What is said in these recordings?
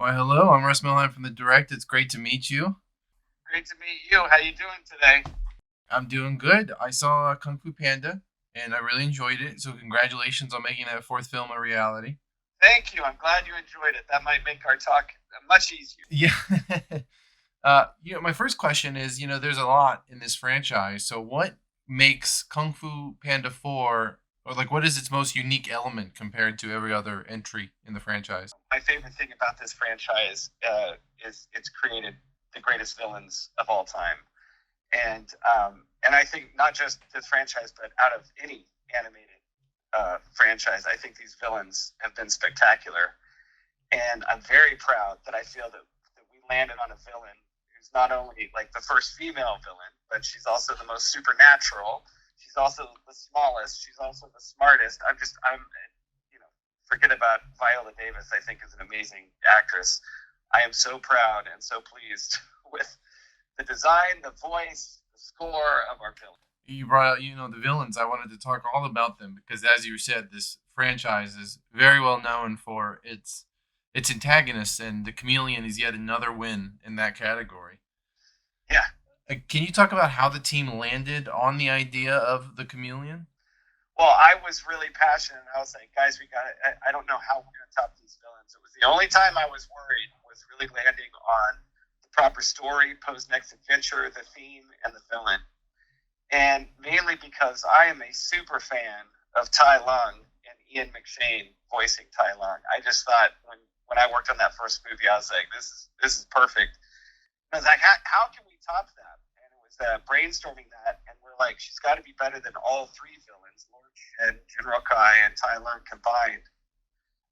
Why, hello, I'm Russ Milheim from the Direct. It's great to meet you. Great to meet you. How you doing today? I'm doing good. I saw Kung Fu Panda, and I really enjoyed it. So congratulations on making that fourth film a reality. Thank you. I'm glad you enjoyed it. That might make our talk much easier. Yeah. My first question is, there's a lot in this franchise. So what makes Kung Fu Panda 4, or like, what is its most unique element compared to every other entry in the franchise? My favorite thing about this franchise is it's created the greatest villains of all time, and I think not just this franchise, but out of any animated franchise, I think these villains have been spectacular. And I'm very proud that I feel that we landed on a villain who's not only like the first female villain, but she's also the most supernatural. She's also the smallest. She's also the smartest. Forget about Viola Davis. I think is an amazing actress. I am so proud and so pleased with the design, the voice, the score of our villain. You brought out, the villains. I wanted to talk all about them because, as you said, this franchise is very well known for its antagonists, and the Chameleon is yet another win in that category. Yeah. Can you talk about how the team landed on the idea of the Chameleon? Well, I was really passionate. I was like, guys, we got it. I don't know how we're going to top these villains. It was the only time I was worried was really landing on the proper story, pose next adventure, the theme, and the villain. And mainly because I am a super fan of Tai Lung and Ian McShane voicing Tai Lung. I just thought when I worked on that first movie, I was like, this is perfect. I was like, how can we top that? And it was brainstorming that, and we're like, she's got to be better than all three villains, Lord Shen, Jinro Kai, and Tai Lung combined.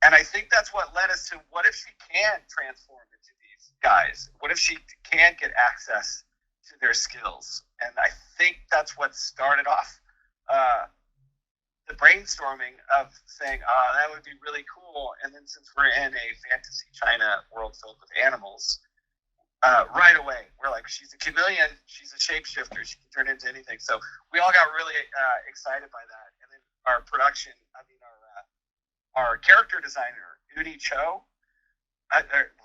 And I think that's what led us to what if she can transform into these guys? What if she can get access to their skills? And I think that's what started off the brainstorming of saying, that would be really cool. And then since we're in a fantasy China world filled with animals, right away, we're like, she's a chameleon, she's a shapeshifter, she can turn into anything. So we all got really excited by that. And then our character designer, Udi Cho,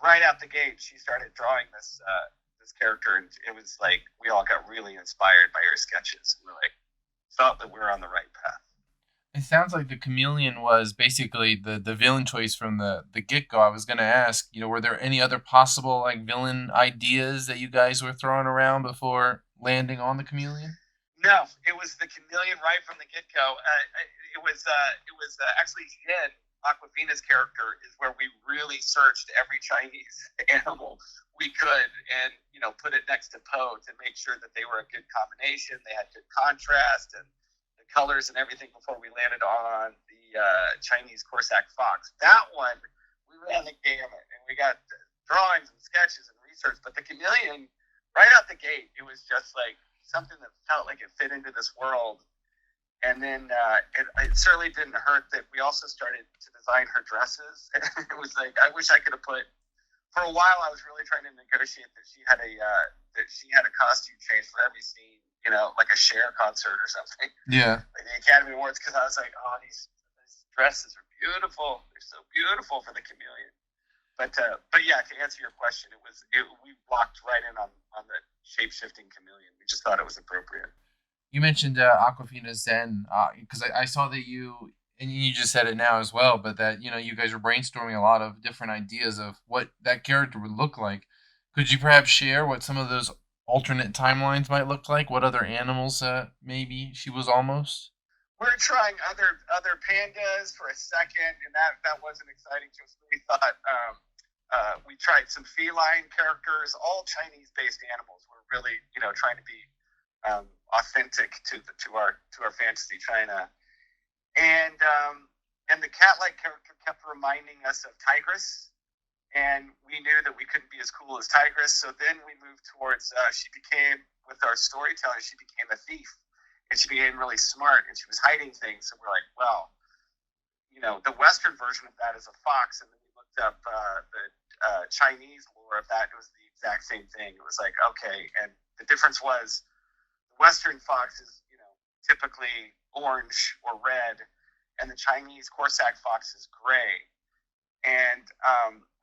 right out the gate, she started drawing this character, and it was like we all got really inspired by her sketches. We're like, felt that we were on the right path. It sounds like the Chameleon was basically the villain choice from the get go. I was going to ask, were there any other possible like villain ideas that you guys were throwing around before landing on the Chameleon? No, it was the chameleon right from the get go. It was actually Zhen, Aquafina's character, is where we really searched every Chinese animal we could, and put it next to Po to make sure that they were a good combination. They had good contrast and the colors and everything before we landed on the Chinese Corsac fox. That one we ran the gamut, and we got drawings and sketches and research. But the chameleon, right out the gate, it was just like something that felt like it fit into this world. And then it certainly didn't hurt that we also started to design her dresses. It was like I wish I could have put. For a while, I was really trying to negotiate that she had a costume change for every scene, like a Cher concert or something, Yeah. like the Academy Awards, because I was like, oh, these dresses are beautiful. They're so beautiful for the chameleon. But yeah, to answer your question, we walked right in on the shape shifting chameleon. We just thought it was appropriate. You mentioned Aquafina Zen because I saw that and you just said it now as well, but that you guys were brainstorming a lot of different ideas of what that character would look like. Could you perhaps share what some of those alternate timelines might look like? What other animals maybe she was almost? We're trying other pandas for a second, and that wasn't exciting to us. We thought we tried some feline characters, all Chinese-based animals. We're really trying to be authentic to our fantasy China, and the cat-like character kept reminding us of Tigress, and we knew that we couldn't be as cool as Tigress. So then we moved towards she became with our storytelling. She became a thief, and she became really smart, and she was hiding things. So we're like, well, the Western version of that is a fox, and then we looked up the Chinese lore of that. It was the exact same thing. It was like, okay, and the difference was the Western fox is typically orange or red, and the Chinese Corsac fox is gray. And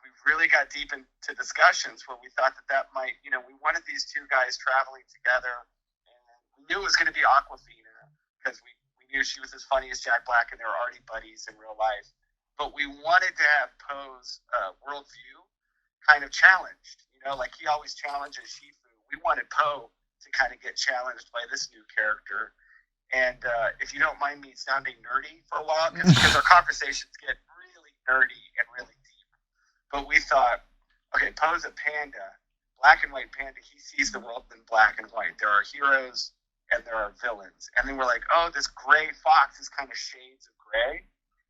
we really got deep into discussions where we thought that might, we wanted these two guys traveling together, and we knew it was going to be Aquafina because we knew she was as funny as Jack Black, and they were already buddies in real life. But we wanted to have Poe's worldview kind of challenged. Like he always challenges Shifu. We wanted Poe to kind of get challenged by this new character. And if you don't mind me sounding nerdy for a while, because our conversations get really nerdy and really deep. But we thought, okay, Poe's a panda, black and white panda. He sees the world in black and white. There are heroes and there are villains. And then we're like, oh, this gray fox is kind of shades of gray.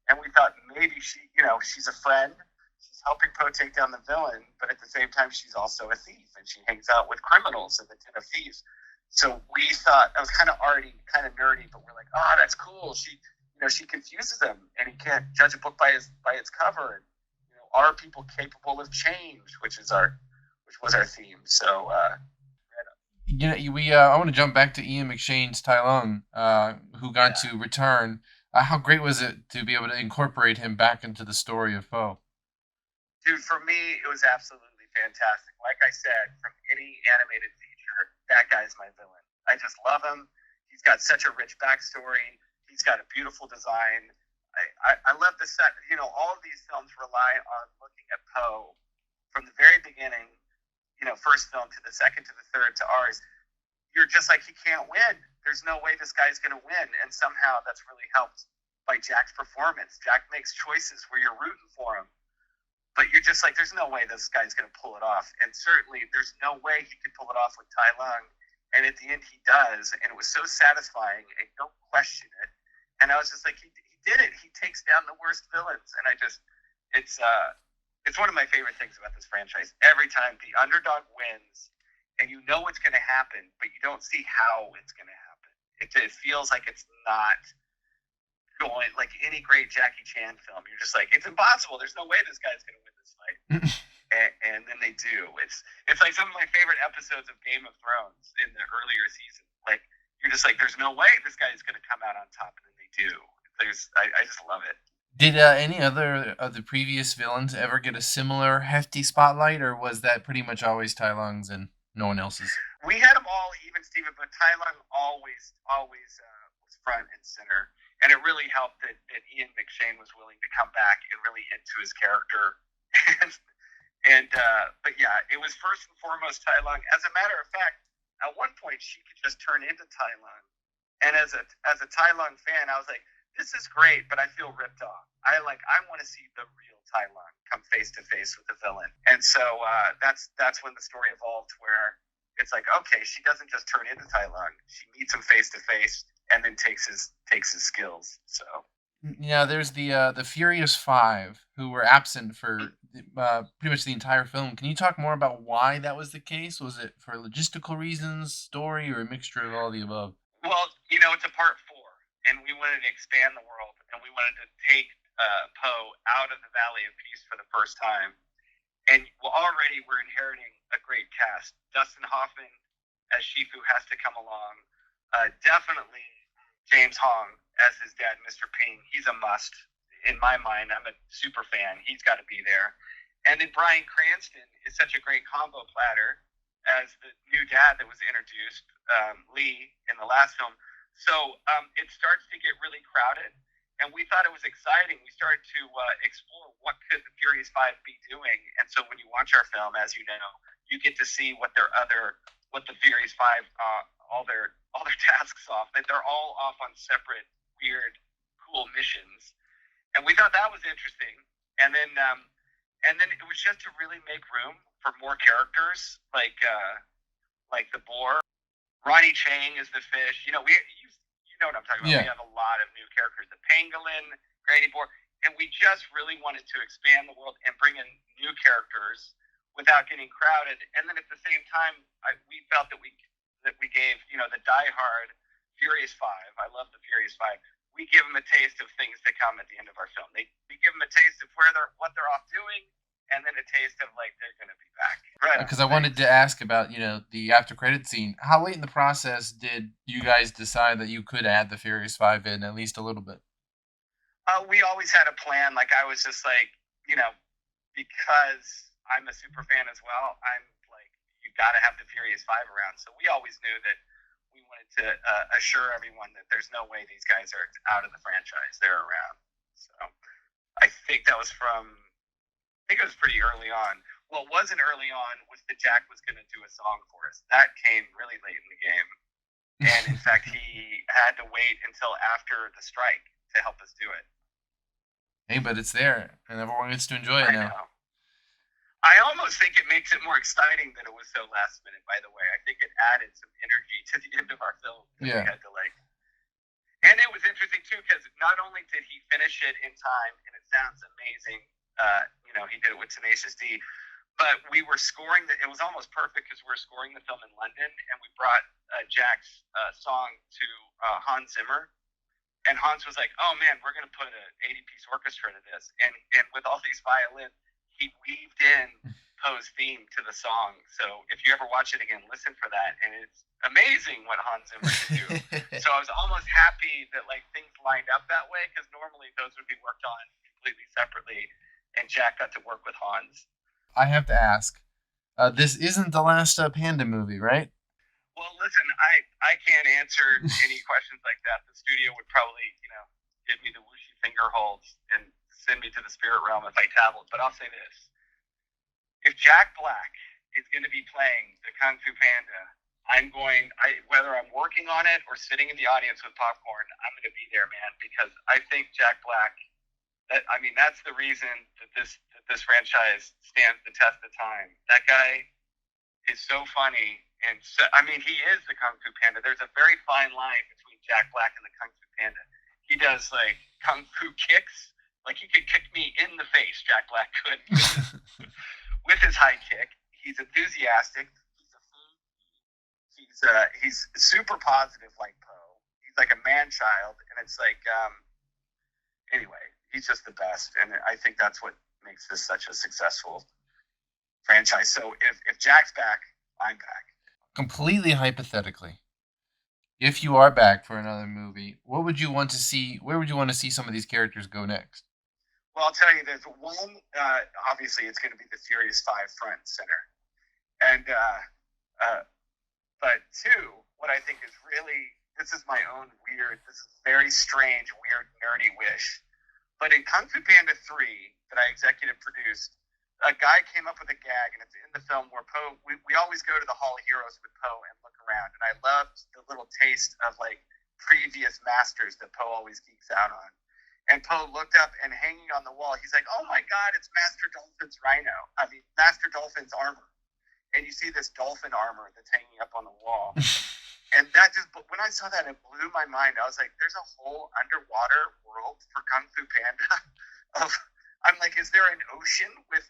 And we thought maybe she's a friend. She's helping Poe take down the villain, but at the same time, she's also a thief, and she hangs out with criminals in the Den of Thieves. So we thought that was kind of arty, kind of nerdy, but we're like, oh, that's cool. She confuses him, and he can't judge a book by its cover. And, are people capable of change, which was our theme. So, I want to jump back to Ian McShane's Tai Lung, who got to return. How great was it to be able to incorporate him back into the story of Poe? Dude, for me, it was absolutely fantastic. Like I said, from any animated feature, that guy's my villain. I just love him. He's got such a rich backstory. He's got a beautiful design. I love the set. All of these films rely on looking at Poe from the very beginning, first film to the second to the third to ours. You're just like, he can't win. There's no way this guy's going to win. And somehow that's really helped by Jack's performance. Jack makes choices where you're rooting for him. But you're just like, there's no way this guy's going to pull it off. And certainly there's no way he could pull it off with Tai Lung. And at the end he does. And it was so satisfying, and you don't question it. And I was just like, he did it. He takes down the worst villains. And it's one of my favorite things about this franchise. Every time the underdog wins, and you know what's going to happen, but you don't see how it's going to happen. It feels like it's not going like any great Jackie Chan film. You're just like, it's impossible. There's no way this guy's going to win this fight. and then they do. It's like some of my favorite episodes of Game of Thrones in the earlier season. Like, you're just like, there's no way this guy's going to come out on top, and then they do. I just love it. Did any other of the previous villains ever get a similar hefty spotlight, or was that pretty much always Tai Lung's and no one else's? We had them all even, Steven, but Tai Lung always was front and center. And it really helped that Ian McShane was willing to come back and really into his character. But yeah, it was first and foremost Tai Lung. As a matter of fact, at one point she could just turn into Tai Lung. And as a Tai Lung fan, I was like, this is great, but I feel ripped off. I want to see the real Tai Lung come face to face with the villain. And so that's when the story evolved, where it's like, okay, she doesn't just turn into Tai Lung. She meets him face to face and then takes his skills. So there's the Furious Five, who were absent for pretty much the entire film. Can you talk more about why that was the case? Was it for logistical reasons, story, or a mixture of all the above? Well, it's a part 4, and we wanted to expand the world, and we wanted to take Poe out of the Valley of Peace for the first time. And already we're inheriting a great cast. Dustin Hoffman as Shifu has to come along. Definitely James Hong as his dad, Mr. Ping. He's a must. In my mind, I'm a super fan. He's got to be there. And then Bryan Cranston is such a great combo platter as the new dad that was introduced, Lee, in the last film. So it starts to get really crowded. And we thought it was exciting. We started to explore what could the Furious Five be doing. And so when you watch our film, as you know, you get to see what the Furious Five, all their tasks off. That they're all off on separate, weird, cool missions. And we thought that was interesting. And then it was just to really make room for more characters, like the boar. Ronnie Chang is the fish. You know what I'm talking about. Yeah. We have a lot of new characters. The pangolin, Granny Boar. And we just really wanted to expand the world and bring in new characters without getting crowded. And then at the same time, we felt that we gave, the diehard Furious Five. I love the Furious Five. We give them a taste of things to come at the end of our film. We give them a taste of what they're off doing, and then a taste of they're going to be back. Right. Because I wanted to ask about the after credit scene. How late in the process did you guys decide that you could add the Furious Five in at least a little bit? We always had a plan. I was just because I'm a super fan as well, I'm like, you got to have the Furious Five around. So we always knew that we wanted to assure everyone that there's no way these guys are out of the franchise. They're around. So I think that was from, I think it was pretty early on. What wasn't early on was that Jack was going to do a song for us. That came really late in the game. And in fact, he had to wait until after the strike to help us do it. Hey, but it's there, and everyone gets to enjoy it I now. know. I almost think it makes it more exciting that it was so last minute, by the way. I think it added some energy to the end of our film that we Yeah. had to like. And it was interesting too, because not only did he finish it in time, and it sounds amazing, he did it with Tenacious D, but we were scoring it was almost perfect because we were scoring the film in London, and we brought Jack's song to Hans Zimmer. And Hans was like, "Oh man, we're gonna put an 80-piece orchestra to this," and with all these violins, he weaved in Poe's theme to the song. So if you ever watch it again, listen for that, and it's amazing what Hans Zimmer can do. So I was almost happy that like things lined up that way, because normally those would be worked on completely separately, and Jack got to work with Hans. I have to ask. This isn't the last Panda movie, right? Well, listen, I can't answer any questions like that. The studio would probably, give me the whooshy finger holds and send me to the spirit realm if I tabbled. But I'll say this: if Jack Black is going to be playing the Kung Fu Panda, whether I'm working on it or sitting in the audience with popcorn, I'm going to be there, man, because I think Jack Black. That's the reason that this franchise stands the test of time. That guy is so funny, and so, he is the Kung Fu Panda. There's a very fine line between Jack Black and the Kung Fu Panda. He does like kung fu kicks, like he could kick me in the face. Jack Black could with his high kick. He's enthusiastic. He's super positive like Poe. He's like a man child, and it's like anyway, he's just the best, and I think that's what makes this such a successful franchise. So if Jack's back, I'm back. Completely hypothetically, if you are back for another movie, what would you want to see? Where would you want to see some of these characters go next? Well, I'll tell you, there's one. Obviously, it's going to be the Furious Five front and center, and but two, what I think is really, this is my own weird, this is very strange, weird, nerdy wish. But in Kung Fu Panda 3, that I executive produced, a guy came up with a gag, and it's in the film where Poe, we always go to the Hall of Heroes with Poe and look around. And I loved the little taste of like previous masters that Poe always geeks out on. And Poe looked up, and hanging on the wall, he's like, "Oh my God, it's Master Dolphin's Master Dolphin's armor." And you see this dolphin armor that's hanging up on the wall. And that just, when I saw that, it blew my mind. I was like, there's a whole underwater world for Kung Fu Panda. I'm like, is there an ocean with,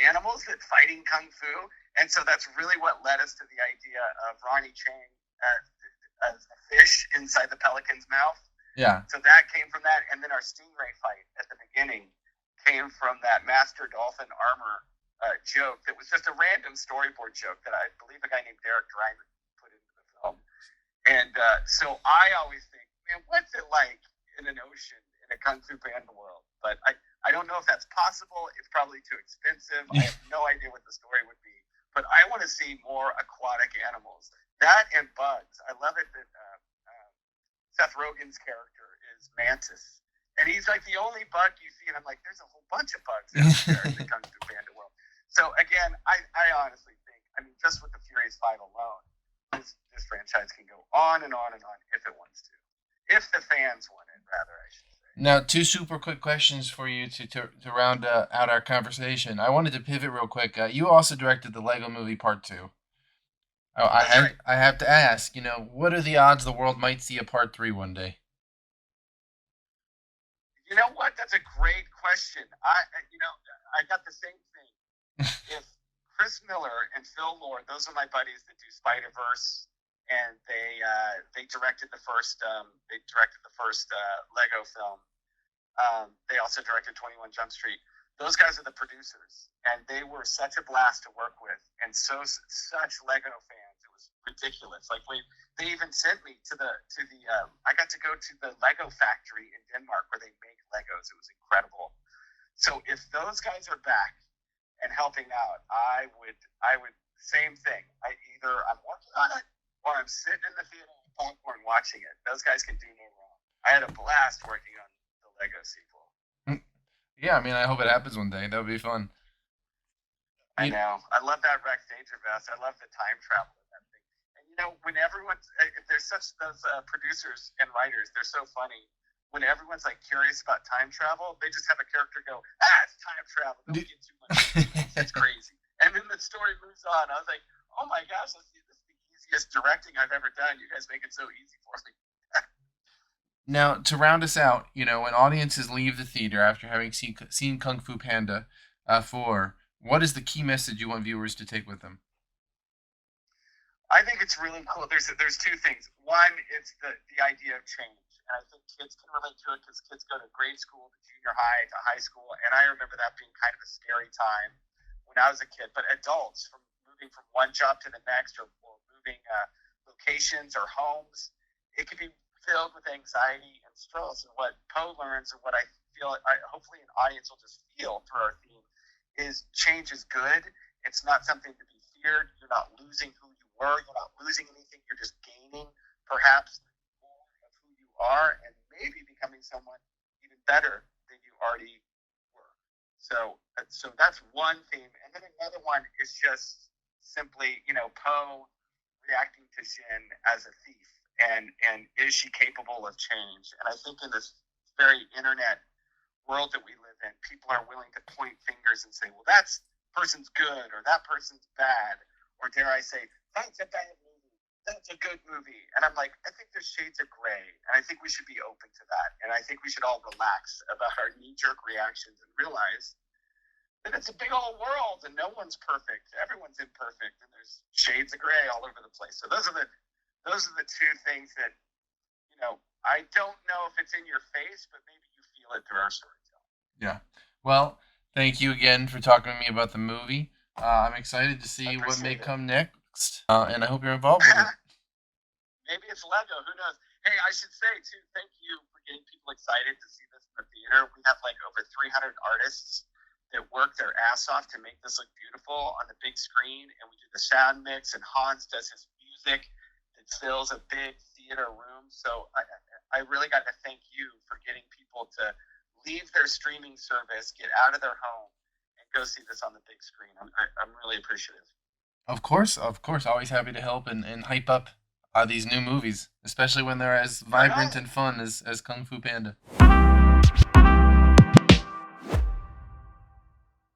animals that fighting Kung Fu? And so that's really what led us to the idea of Ronnie Chang as a fish inside the pelican's mouth. Yeah. So that came from that. And then our stingray fight at the beginning came from that Master Dolphin armor joke that was just a random storyboard joke that I believe a guy named Derek Dreimer put into the film. And so I always think, man, what's it like in an ocean in a Kung Fu Panda world? But I don't know if that's possible. It's probably too expensive. I have no idea what the story would be. But I want to see more aquatic animals. That and bugs. I love it that Seth Rogen's character is Mantis. And he's like the only bug you see. And I'm like, there's a whole bunch of bugs out there in the Kung Fu Panda world. So again, I honestly think, just with the Furious Five alone, this franchise can go on and on and on if it wants to. If the fans want it, rather, I should say. Now, two super quick questions for you to round out our conversation. I wanted to pivot real quick. You also directed the Lego Movie Part 2. I have to ask, what are the odds the world might see a Part 3 one day? You know what? That's a great question. I got the same thing. If Chris Miller and Phil Lord, those are my buddies that do Spider-Verse, and they directed the first Lego film. They also directed 21 Jump Street. Those guys are the producers, and they were such a blast to work with, and such Lego fans. It was ridiculous. Like they even sent me to the I got to go to the Lego factory in Denmark where they make Legos. It was incredible. So if those guys are back and helping out, I would same thing. I'm working on it or I'm sitting in the theater with popcorn watching it. Those guys can do no wrong. I had a blast working on the Lego sequel. Yeah, I mean, I hope it happens one day. That would be fun. I You, know. I love that Rex Danger Vest. I love the time travel in that thing. And when everyone's there's such those producers and writers, they're so funny. When everyone's like curious about time travel, they just have a character go, it's time travel. Don't get too much into it. It's crazy. And then the story moves on. I was like, oh my gosh, this is the easiest directing I've ever done. You guys make it so easy for me. Now, to round us out, when audiences leave the theater after having seen Kung Fu Panda 4, what is the key message you want viewers to take with them? I think it's really cool. There's two things. One, it's the idea of change, and I think kids can relate to it because kids go to grade school, to junior high, to high school, and I remember that being kind of a scary time when I was a kid. But adults, from moving from one job to the next, or moving locations or homes, it can be filled with anxiety and stress. And what Poe learns, and what I feel, hopefully an audience will just feel through our theme, is change is good. It's not something to be feared. You're not losing who you were. You're not losing anything. You're just gaining perhaps more of who you are and maybe becoming someone even better than you already were. So that's one theme. And then another one is just simply, Poe reacting to Zhen as a thief. And is she capable of change? And I think in this very internet world that we live in, people are willing to point fingers and say, well, that person's good or that person's bad, or dare I say, that's a bad movie, that's a good movie. And I'm like, I think there's shades of gray, and I think we should be open to that. And I think we should all relax about our knee-jerk reactions and realize that it's a big old world and no one's perfect. Everyone's imperfect, and there's shades of gray all over the place. So those are the two things that, I don't know if it's in your face, but maybe you feel it through our storytelling. Yeah. Well, thank you again for talking to me about the movie. I'm excited to I see what may appreciate it. come next, and I hope you're involved with it. Maybe it's Lego. Who knows? Hey, I should say too, thank you for getting people excited to see this in the theater. We have like over 300 artists that work their ass off to make this look beautiful on the big screen, and we do the sound mix, and Hans does his music that fills a big theater room. So I really got to thank you for getting people to leave their streaming service, get out of their home, and go see this on the big screen. I'm really appreciative. Of course, of course. Always happy to help and hype up these new movies, especially when they're as Right vibrant on. and fun as Kung Fu Panda.